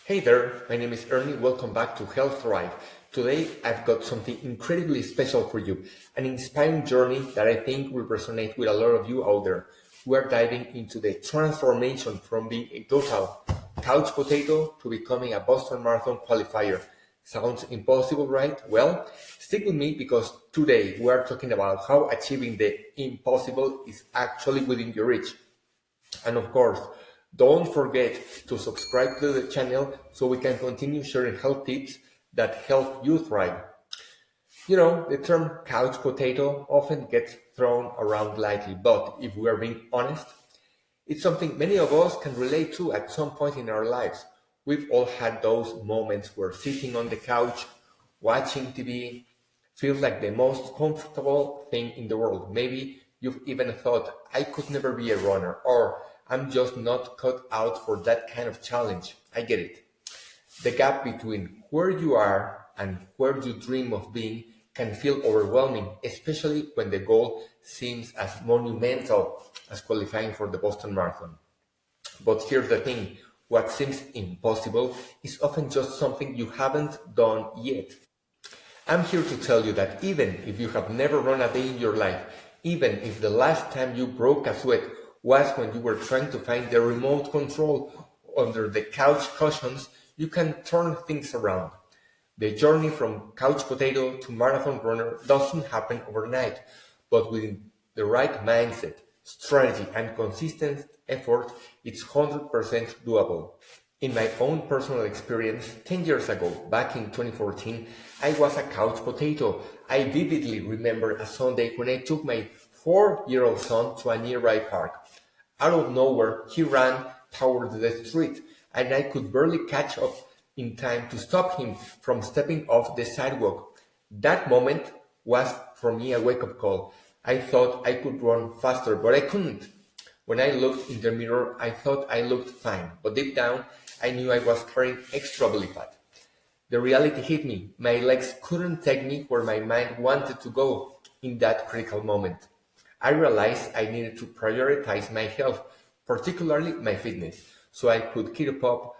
Hey there, my name is Ernie. Welcome back to Health Thrive. Today I've got something incredibly special for you, an inspiring journey that I think will resonate with a lot of you out there. We're diving into the transformation from being a total couch potato to becoming a Boston Marathon qualifier. Sounds impossible, right? Well, stick with me because today we're talking about how achieving the impossible is actually within your reach. And of course, don't forget to subscribe to the channel so we can continue sharing health tips that help you thrive. You know, the term couch potato often gets thrown around lightly, but if we are being honest, it's something many of us can relate to at some point in our lives. We've all had those moments where sitting on the couch, watching TV, feels like the most comfortable thing in the world. Maybe you've even thought, I could never be a runner, or I'm just not cut out for that kind of challenge. I get it. The gap between where you are and where you dream of being can feel overwhelming, especially when the goal seems as monumental as qualifying for the Boston Marathon. But here's the thing, what seems impossible is often just something you haven't done yet. I'm here to tell you that even if you have never run a day in your life, even if the last time you broke a sweat was when you were trying to find the remote control under the couch cushions, you can turn things around. The journey from couch potato to marathon runner doesn't happen overnight, but with the right mindset, strategy, and consistent effort, it's 100% doable. In my own personal experience, 10 years ago, back in 2014, I was a couch potato. I vividly remember a Sunday when I took my 4-year-old son to a nearby park. Out of nowhere, he ran towards the street, and I could barely catch up in time to stop him from stepping off the sidewalk. That moment was for me a wake-up call. I thought I could run faster, but I couldn't. When I looked in the mirror, I thought I looked fine, but deep down, I knew I was carrying extra belly fat. The reality hit me. My legs couldn't take me where my mind wanted to go in that critical moment. I realized I needed to prioritize my health, particularly my fitness, so I could keep up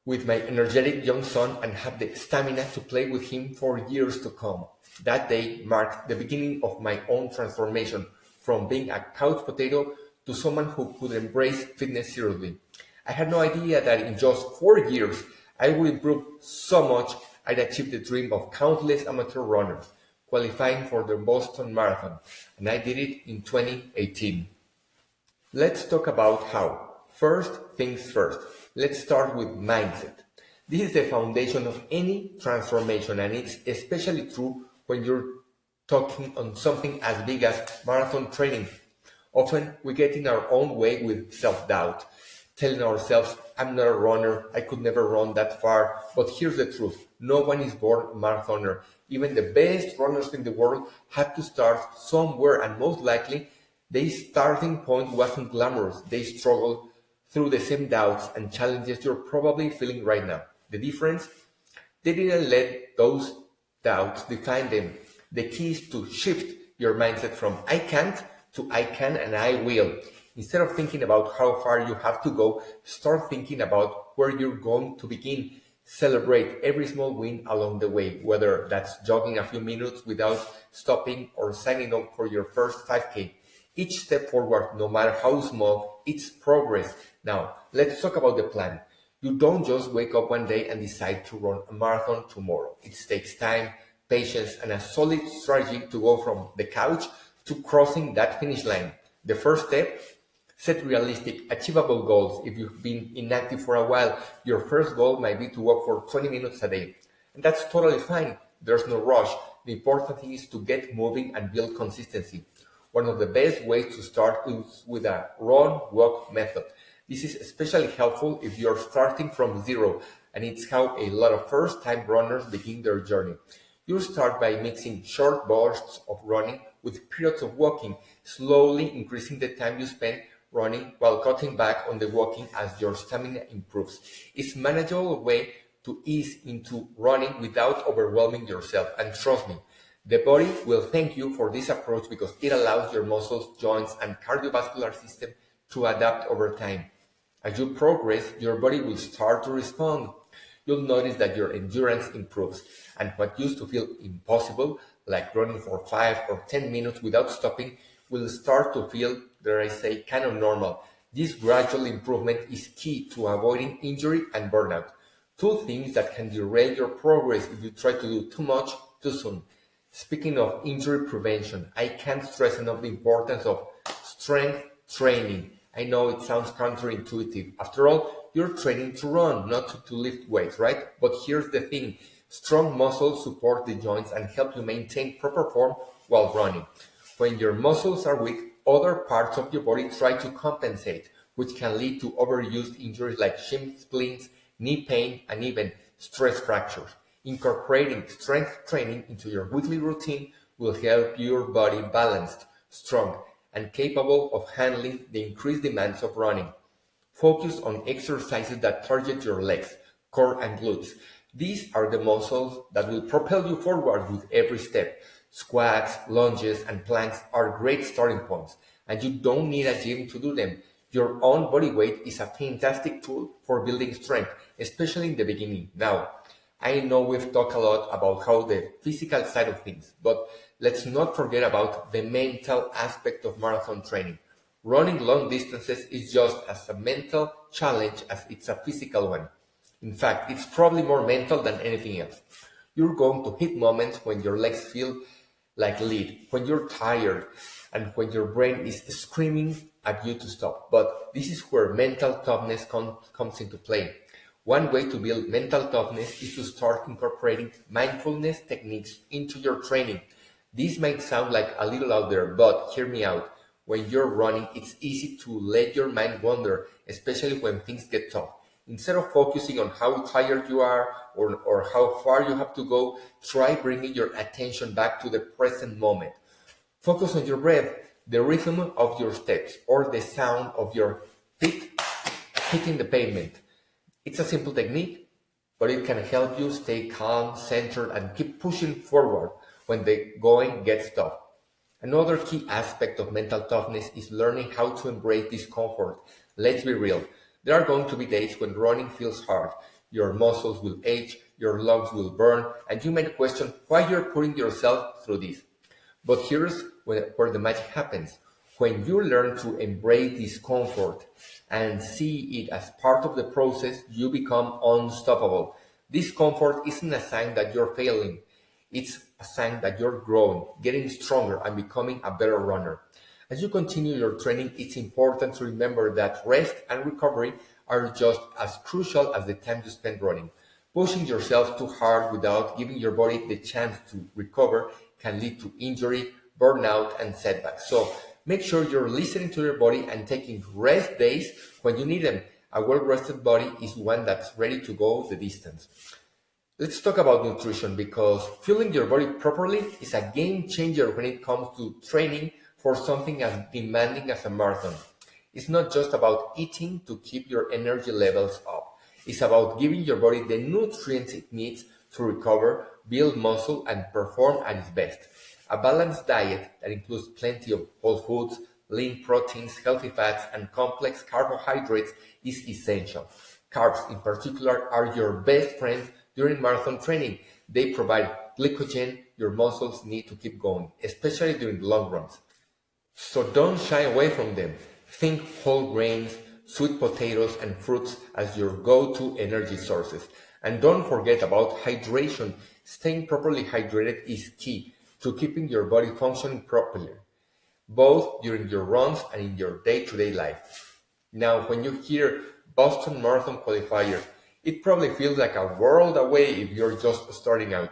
with my energetic young son and have the stamina to play with him for years to come. That day marked the beginning of my own transformation from being a couch potato to someone who could embrace fitness seriously. I had no idea that in just 4 years I would improve so much I'd achieve the dream of countless amateur runners, qualifying for the Boston Marathon, and I did it in 2018. Let's talk about how. First things first. Let's start with mindset. This is the foundation of any transformation, and it's especially true when you're talking on something as big as marathon training. Often we get in our own way with self-doubt, telling ourselves, I'm not a runner, I could never run that far. But here's the truth, no one is born a marathoner. Even the best runners in the world had to start somewhere, and most likely their starting point wasn't glamorous. They struggled through the same doubts and challenges you're probably feeling right now. The difference? They didn't let those doubts define them. The key is to shift your mindset from I can't to I can and I will. Instead of thinking about how far you have to go, start thinking about where you're going to begin. Celebrate every small win along the way, whether that's jogging a few minutes without stopping or signing up for your first 5K. Each step forward, no matter how small, it's progress. Now, let's talk about the plan. You don't just wake up one day and decide to run a marathon tomorrow. It takes time, patience, and a solid strategy to go from the couch to crossing that finish line. The first step, set realistic, achievable goals. If you've been inactive for a while, your first goal might be to walk for 20 minutes a day. And that's totally fine. There's no rush. The important thing is to get moving and build consistency. One of the best ways to start is with a run-walk method. This is especially helpful if you're starting from zero, and it's how a lot of first-time runners begin their journey. You start by mixing short bursts of running with periods of walking, slowly increasing the time you spend running while cutting back on the walking as your stamina improves. It's a manageable way to ease into running without overwhelming yourself, and trust me, the body will thank you for this approach because it allows your muscles, joints, and cardiovascular system to adapt over time. As you progress, your body will start to respond. you'll notice that your endurance improves, and what used to feel impossible, like running for 5 or 10 minutes without stopping, will start to feel, dare I say, kind of normal. This gradual improvement is key to avoiding injury and burnout, two things that can derail your progress if you try to do too much too soon. Speaking of injury prevention, I can't stress enough the importance of strength training. I know it sounds counterintuitive. After all, you're training to run, not to lift weights, right? But here's the thing. Strong muscles support the joints and help you maintain proper form while running. When your muscles are weak, other parts of your body try to compensate, which can lead to overused injuries like shin splints, knee pain, and even stress fractures. Incorporating strength training into your weekly routine will help your body balanced, strong, and capable of handling the increased demands of running. Focus on exercises that target your legs, core, and glutes. These are the muscles that will propel you forward with every step. Squats, lunges, and planks are great starting points, and you don't need a gym to do them. Your own body weight is a fantastic tool for building strength, especially in the beginning. Now, I know we've talked a lot about how the physical side of things, but let's not forget about the mental aspect of marathon training. Running long distances is just as a mental challenge as it's a physical one. In fact, it's probably more mental than anything else. You're going to hit moments when your legs feel like lead, when you're tired, and when your brain is screaming at you to stop. But this is where mental toughness comes into play. One way to build mental toughness is to start incorporating mindfulness techniques into your training. This might sound like a little out there, but hear me out. When you're running, it's easy to let your mind wander, especially when things get tough. Instead of focusing on how tired you are or how far you have to go, try bringing your attention back to the present moment. Focus on your breath, the rhythm of your steps, or the sound of your feet hitting the pavement. It's a simple technique, but it can help you stay calm, centered, and keep pushing forward when the going gets tough. Another key aspect of mental toughness is learning how to embrace discomfort. Let's be real. There are going to be days when running feels hard. Your muscles will ache, your lungs will burn, and you might question why you're putting yourself through this. But here's where the magic happens. When you learn to embrace discomfort and see it as part of the process, you become unstoppable. Discomfort isn't a sign that you're failing. It's a sign that you're growing, getting stronger, and becoming a better runner. As you continue your training, it's important to remember that rest and recovery are just as crucial as the time you spend running. Pushing yourself too hard without giving your body the chance to recover can lead to injury, burnout, and setbacks. So make sure you're listening to your body and taking rest days when you need them. A well-rested body is one that's ready to go the distance. Let's talk about nutrition because fueling your body properly is a game changer when it comes to training for something as demanding as a marathon. It's not just about eating to keep your energy levels up. It's about giving your body the nutrients it needs to recover, build muscle, and perform at its best. A balanced diet that includes plenty of whole foods, lean proteins, healthy fats, and complex carbohydrates is essential. Carbs, in particular, are your best friend during marathon training. They provide glycogen your muscles need to keep going, especially during the long runs. So don't shy away from them. Think whole grains, sweet potatoes, and fruits as your go-to energy sources. And don't forget about hydration. Staying properly hydrated is key to keeping your body functioning properly, both during your runs and in your day-to-day life. Now, when you hear Boston Marathon Qualifier, it probably feels like a world away if you're just starting out.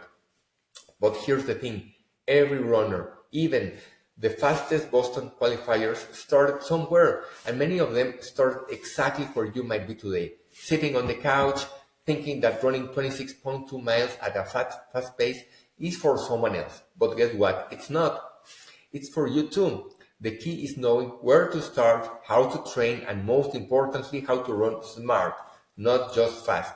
But here's the thing, every runner, even the fastest Boston qualifiers, started somewhere, and many of them started exactly where you might be today, sitting on the couch, thinking that running 26.2 miles at a fast pace is for someone else. But guess what? It's not. It's for you too. The key is knowing where to start, how to train, and most importantly, how to run smart, not just fast.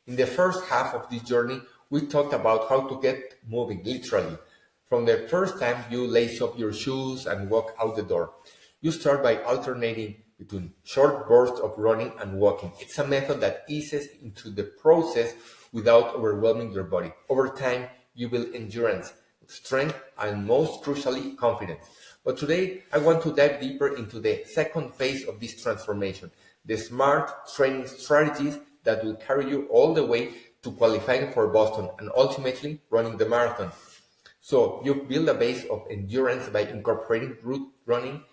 In the first half of this journey, we talked about how to get moving, literally. From the first time you lace up your shoes and walk out the door. You start by alternating between short bursts of running and walking. It's a method that eases into the process without overwhelming your body. Over time, you build endurance, strength, and most crucially, confidence. But today, I want to dive deeper into the second phase of this transformation, the smart training strategies that will carry you all the way to qualifying for Boston and ultimately running the marathon. So you build a base of endurance by incorporating route running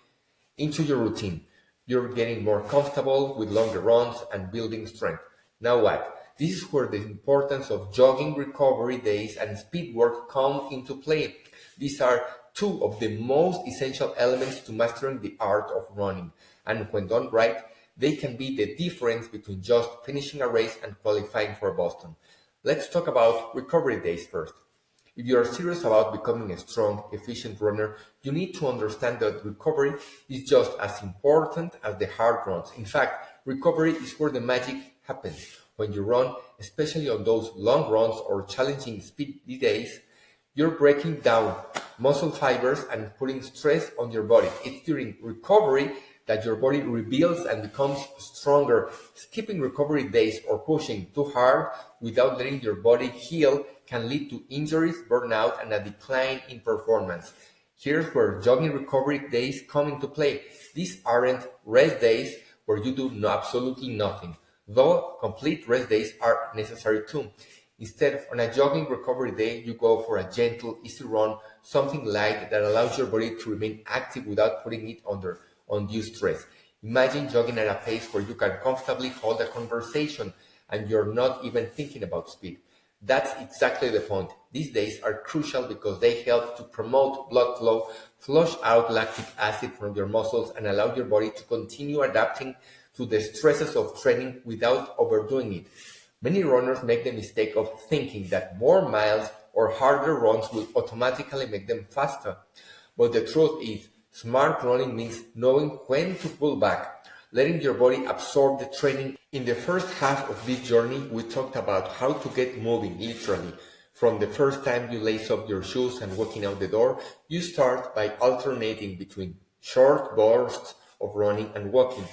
into your routine. You're getting more comfortable with longer runs and building strength. Now what? This is where the importance of jogging recovery days and speed work come into play. These are two of the most essential elements to mastering the art of running, and when done right, they can be the difference between just finishing a race and qualifying for Boston. Let's talk about recovery days first. If you are serious about becoming a strong, efficient runner, you need to understand that recovery is just as important as the hard runs. In fact, recovery is where the magic happens. When you run, especially on those long runs or challenging speedy days, you're breaking down muscle fibers and putting stress on your body. It's during recovery that your body rebuilds and becomes stronger. Skipping recovery days or pushing too hard without letting your body heal can lead to injuries, burnout, and a decline in performance. Here's where jogging recovery days come into play. These aren't rest days where you do absolutely nothing, though complete rest days are necessary too. Instead, on a jogging recovery day, you go for a gentle, easy run, something light that allows your body to remain active without putting it under undue stress. Imagine jogging at a pace where you can comfortably hold a conversation and you're not even thinking about speed. That's exactly the point. These days are crucial because they help to promote blood flow, flush out lactic acid from your muscles, and allow your body to continue adapting to the stresses of training without overdoing it. Many runners make the mistake of thinking that more miles or harder runs will automatically make them faster. But the truth is, smart running means knowing when to pull back, letting your body absorb the training. In the first half of this journey, we talked about how to get moving, literally. From the first time you lace up your shoes and walking out the door, you start by alternating between short bursts of running and walking.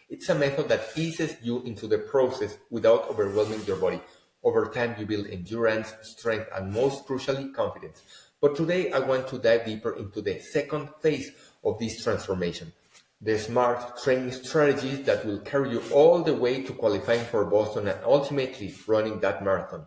It's a method that eases you into the process without overwhelming your body. Over time, you build endurance, strength, and most crucially, confidence. But today, I want to dive deeper into the second phase of this transformation, the smart training strategies that will carry you all the way to qualifying for Boston and ultimately running that marathon.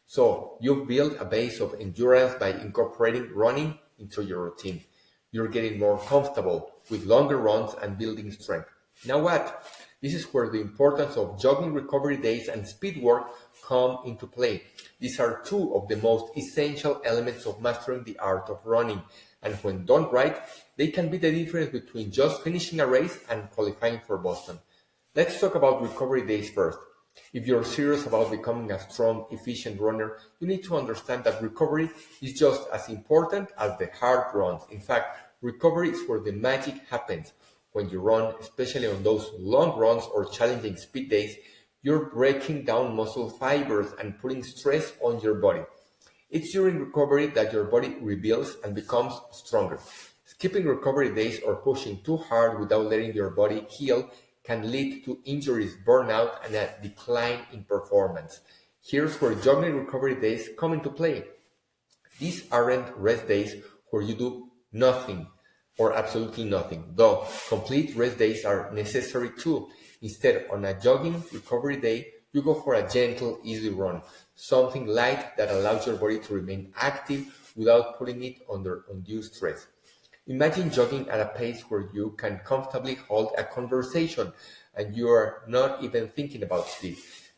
So, you've built a base of endurance by incorporating running into your routine. You're getting more comfortable with longer runs and building strength. Now what? This is where the importance of jogging recovery days and speed work come into play. These are two of the most essential elements of mastering the art of running, and when done right, they can be the difference between just finishing a race and qualifying for Boston. Let's talk about recovery days first. If you're serious about becoming a strong, efficient runner, you need to understand that recovery is just as important as the hard runs. In fact, recovery is where the magic happens. When you run, especially on those long runs or challenging speed days, you're breaking down muscle fibers and putting stress on your body. It's during recovery that your body rebuilds and becomes stronger. Skipping recovery days or pushing too hard without letting your body heal can lead to injuries, burnout, and a decline in performance. Here's where jogging recovery days come into play. These aren't rest days where you do nothing or absolutely nothing, though complete rest days are necessary too. Instead, on a jogging recovery day, you go for a gentle, easy run, something light that allows your body to remain active without putting it under undue stress. Imagine jogging at a pace where you can comfortably hold a conversation and you are not even thinking about speed.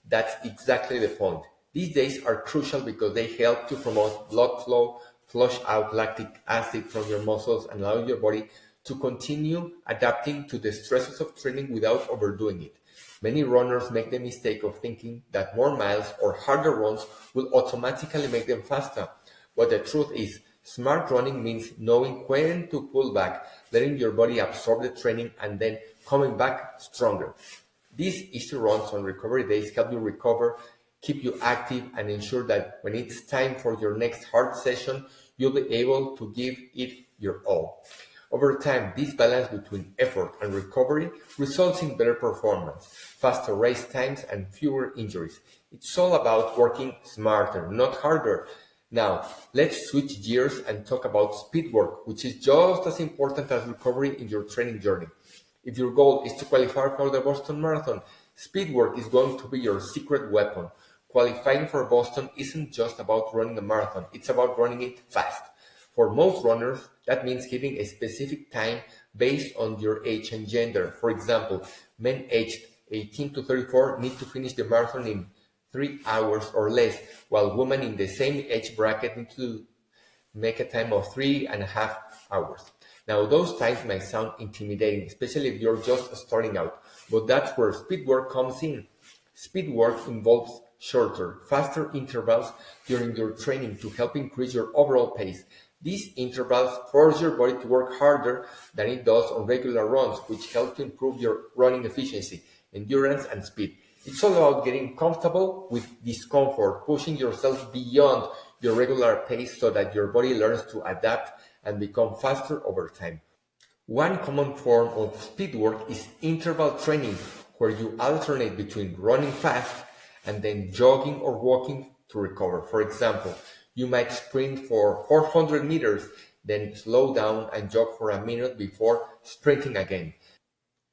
That's exactly the point. These days are crucial because they help to promote blood flow, flush out lactic acid from your muscles, and allow your body to continue adapting to the stresses of training without overdoing it. Many runners make the mistake of thinking that more miles or harder runs will automatically make them faster. But the truth is, smart running means knowing when to pull back, letting your body absorb the training, and then coming back stronger. These easy runs on recovery days help you recover, keep you active, and ensure that when it's time for your next hard session, you'll be able to give it your all. Over time, this balance between effort and recovery results in better performance, faster race times, and fewer injuries. It's all about working smarter, not harder. Now, let's switch gears and talk about speed work, which is just as important as recovery in your training journey. If your goal is to qualify for the Boston Marathon, speed work is going to be your secret weapon. Qualifying for Boston isn't just about running a marathon, it's about running it fast. For most runners, that means hitting a specific time based on your age and gender. For example, men aged 18 to 34 need to finish the marathon in 3 hours or less, while women in the same age bracket need to make a time of 3.5 hours. Now, those times might sound intimidating, especially if you're just starting out, but that's where speed work comes in. Speed work involves shorter, faster intervals during your training to help increase your overall pace. These intervals force your body to work harder than it does on regular runs, which help to improve your running efficiency, endurance, and speed. It's all about getting comfortable with discomfort, pushing yourself beyond your regular pace so that your body learns to adapt and become faster over time. One common form of speed work is interval training, where you alternate between running fast and then jogging or walking to recover. For example, you might sprint for 400 meters, then slow down and jog for a minute before sprinting again.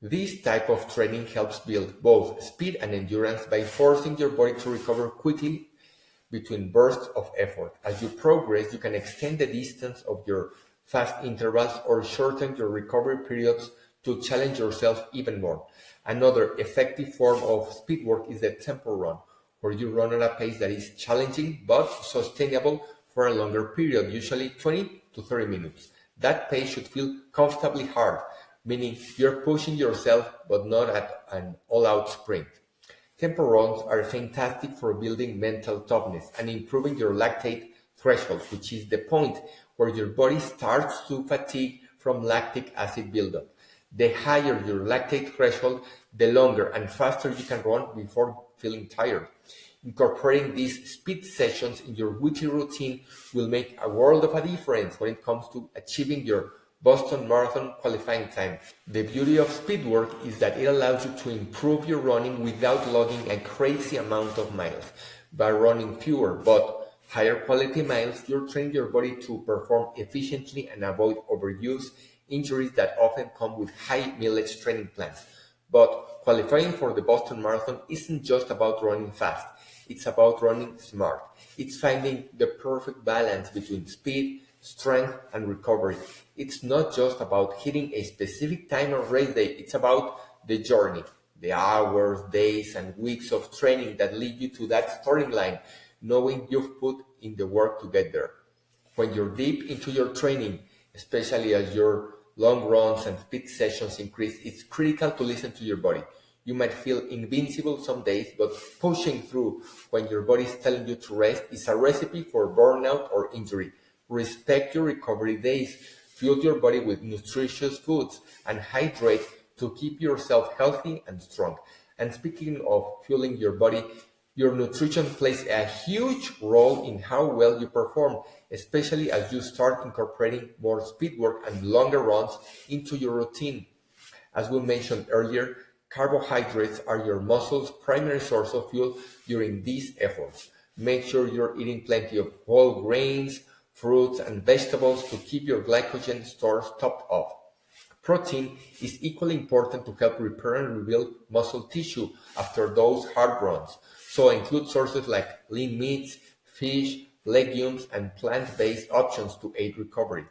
This type of training helps build both speed and endurance by forcing your body to recover quickly between bursts of effort. As you progress, you can extend the distance of your fast intervals or shorten your recovery periods to challenge yourself even more. Another effective form of speed work is the tempo run, where you run at a pace that is challenging but sustainable for a longer period, usually 20 to 30 minutes. That pace should feel comfortably hard, meaning you're pushing yourself but not at an all-out sprint. Tempo runs are fantastic for building mental toughness and improving your lactate threshold, which is the point where your body starts to fatigue from lactic acid buildup. The higher your lactate threshold, the longer and faster you can run before feeling tired. Incorporating these speed sessions in your weekly routine will make a world of a difference when it comes to achieving your Boston Marathon qualifying time. The beauty of speed work is that it allows you to improve your running without logging a crazy amount of miles. By running fewer but higher quality miles, you're training your body to perform efficiently and avoid overuse, injuries that often come with high mileage training plans. But qualifying for the Boston Marathon isn't just about running fast, it's about running smart. It's finding the perfect balance between speed, strength, and recovery. It's not just about hitting a specific time or race day, it's about the journey, the hours, days, and weeks of training that lead you to that starting line, knowing you've put in the work to get there. When you're deep into your training, especially as your long runs and speed sessions increase, it's critical to listen to your body. You might feel invincible some days, but pushing through when your body is telling you to rest is a recipe for burnout or injury. Respect your recovery days, fuel your body with nutritious foods, and hydrate to keep yourself healthy and strong. And speaking of fueling your body, your nutrition plays a huge role in how well you perform, especially as you start incorporating more speed work and longer runs into your routine. As we mentioned earlier, carbohydrates are your muscle's primary source of fuel during these efforts. Make sure you're eating plenty of whole grains, fruits, and vegetables to keep your glycogen stores topped off. Protein is equally important to help repair and rebuild muscle tissue after those hard runs. So include sources like lean meats, fish, legumes, and plant-based options to aid recovery.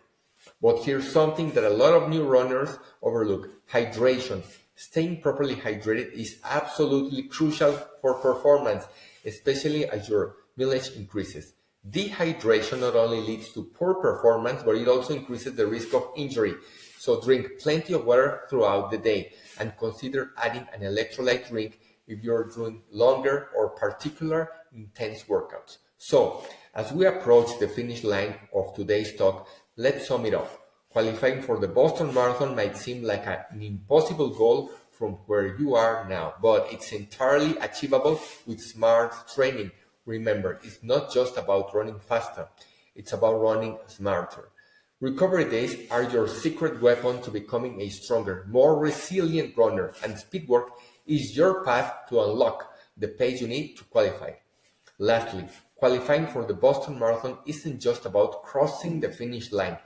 But here's something that a lot of new runners overlook: hydration. Staying properly hydrated is absolutely crucial for performance, especially as your mileage increases. Dehydration not only leads to poor performance, but it also increases the risk of injury. So drink plenty of water throughout the day and consider adding an electrolyte drink if you're doing longer or particular intense workouts. So, as we approach the finish line of today's talk, let's sum it up. Qualifying for the Boston Marathon might seem like an impossible goal from where you are now, but it's entirely achievable with smart training. Remember, it's not just about running faster, it's about running smarter. Recovery days are your secret weapon to becoming a stronger, more resilient runner, and speed work is your path to unlock the pace you need to qualify. Lastly, qualifying for the Boston Marathon isn't just about crossing the finish line.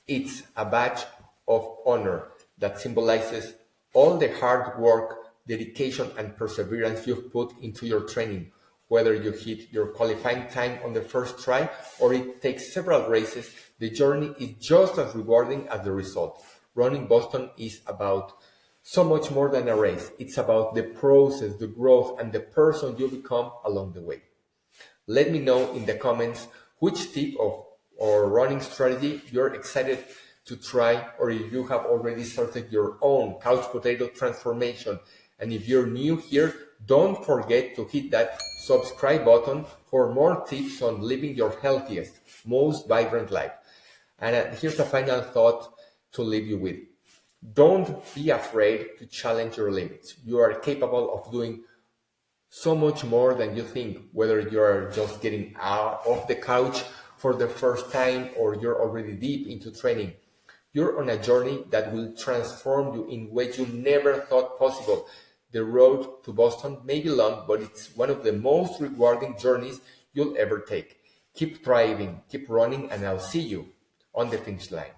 It's a badge of honor that symbolizes all the hard work, dedication, and perseverance you've put into your training. Whether you hit your qualifying time on the first try or it takes several races, the journey is just as rewarding as the result. Running Boston is about so much more than a race. It's about the process, the growth, and the person you become along the way. Let me know in the comments which tip of or running strategy you're excited to try, or if you have already started your own couch potato transformation. And if you're new here, don't forget to hit that subscribe button for more tips on living your healthiest, most vibrant life. And here's a final thought to leave you with. Don't be afraid to challenge your limits. You are capable of doing so much more than you think, whether you're just getting out of the couch for the first time or you're already deep into training. You're on a journey that will transform you in ways you never thought possible. The road to Boston may be long, but it's one of the most rewarding journeys you'll ever take. Keep thriving, keep running, and I'll see you on the finish line.